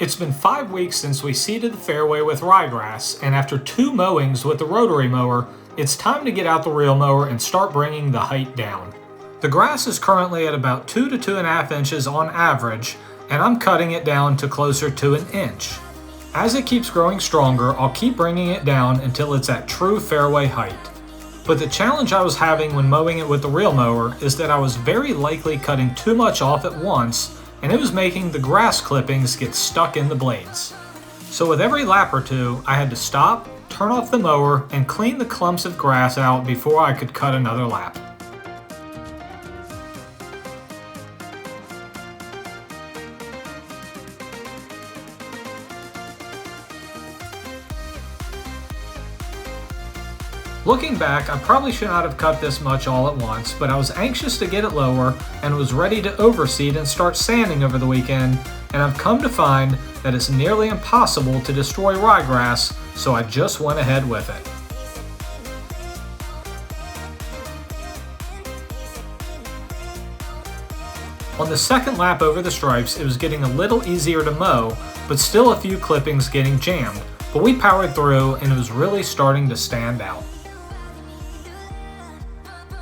It's been 5 weeks since we seeded the fairway with ryegrass, and after 2 mowings with the rotary mower, it's time to get out the reel mower and start bringing the height down. The grass is currently at about 2 to 2.5 inches on average, and I'm cutting it down to closer to an inch. As it keeps growing stronger, I'll keep bringing it down until it's at true fairway height. But the challenge I was having when mowing it with the reel mower is that I was very likely cutting too much off at once, and it was making the grass clippings get stuck in the blades. So with every lap or two, I had to stop, turn off the mower, and clean the clumps of grass out before I could cut another lap. Looking back, I probably should not have cut this much all at once, but I was anxious to get it lower and was ready to overseed and start sanding over the weekend, and I've come to find that it's nearly impossible to destroy ryegrass, so I just went ahead with it. On the second lap over the stripes, it was getting a little easier to mow, but still a few clippings getting jammed, but we powered through and it was really starting to stand out.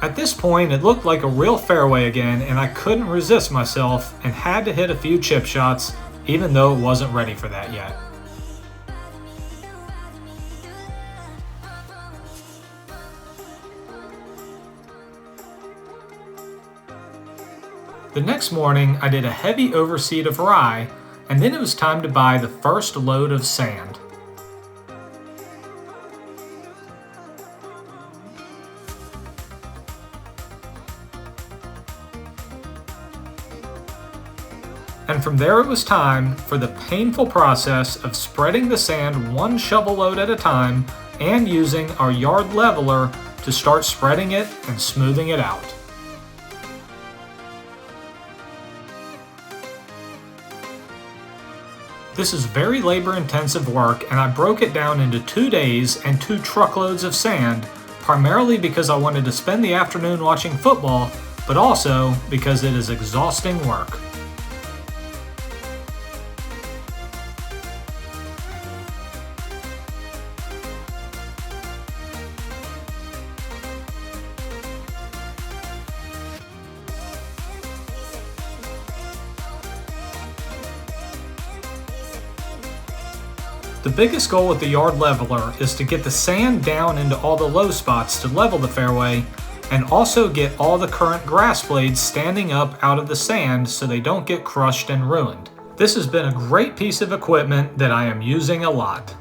At this point, it looked like a real fairway again, and I couldn't resist myself and had to hit a few chip shots, even though it wasn't ready for that yet. The next morning, I did a heavy overseed of rye, and then it was time to buy the first load of sand. And from there it was time for the painful process of spreading the sand 1 shovel load at a time and using our yard leveler to start spreading it and smoothing it out. This is very labor-intensive work, and I broke it down into 2 days and 2 truckloads of sand, primarily because I wanted to spend the afternoon watching football, but also because it is exhausting work. The biggest goal with the yard leveler is to get the sand down into all the low spots to level the fairway, and also get all the current grass blades standing up out of the sand so they don't get crushed and ruined. This has been a great piece of equipment that I am using a lot.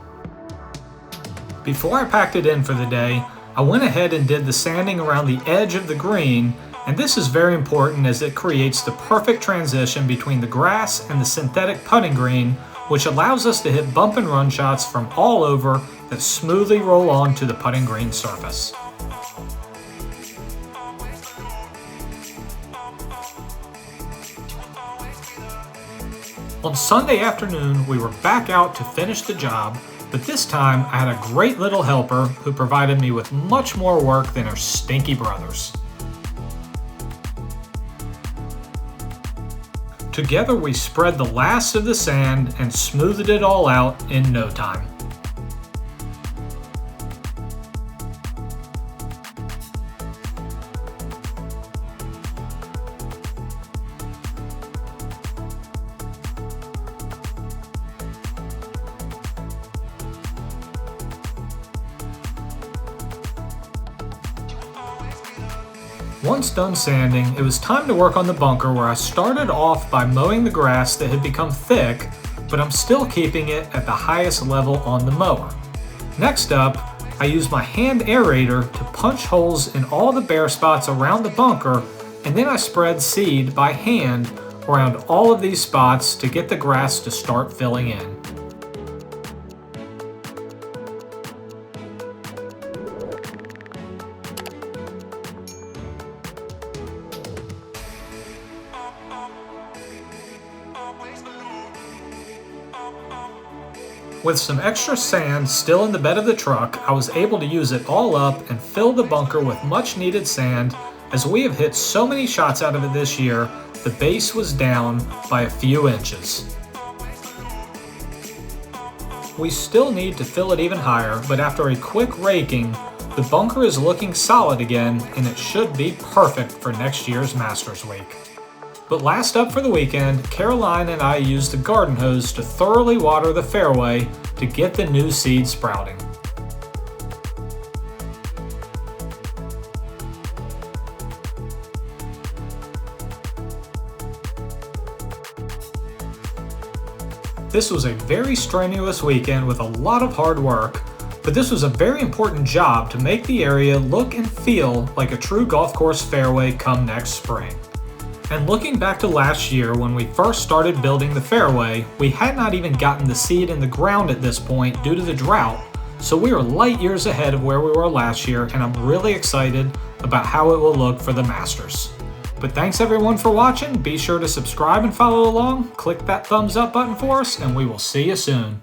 Before I packed it in for the day, I went ahead and did the sanding around the edge of the green, and this is very important as it creates the perfect transition between the grass and the synthetic putting green, which allows us to hit bump and run shots from all over that smoothly roll onto the putting green surface. On Sunday afternoon, we were back out to finish the job, but this time I had a great little helper who provided me with much more work than her stinky brothers. Together we spread the last of the sand and smoothed it all out in no time. Once done sanding, it was time to work on the bunker, where I started off by mowing the grass that had become thick, but I'm still keeping it at the highest level on the mower. Next up, I used my hand aerator to punch holes in all the bare spots around the bunker, and then I spread seed by hand around all of these spots to get the grass to start filling in. With some extra sand still in the bed of the truck, I was able to use it all up and fill the bunker with much needed sand, as we have hit so many shots out of it this year, the base was down by a few inches. We still need to fill it even higher, but after a quick raking, the bunker is looking solid again, and it should be perfect for next year's Masters Week. But last up for the weekend, Caroline and I used the garden hose to thoroughly water the fairway to get the new seed sprouting. This was a very strenuous weekend with a lot of hard work, but this was a very important job to make the area look and feel like a true golf course fairway come next spring. And looking back to last year when we first started building the fairway, we had not even gotten the seed in the ground at this point due to the drought, so we are light years ahead of where we were last year, and I'm really excited about how it will look for the Masters. But thanks everyone for watching. Be sure to subscribe and follow along. Click that thumbs up button for us, and we will see you soon.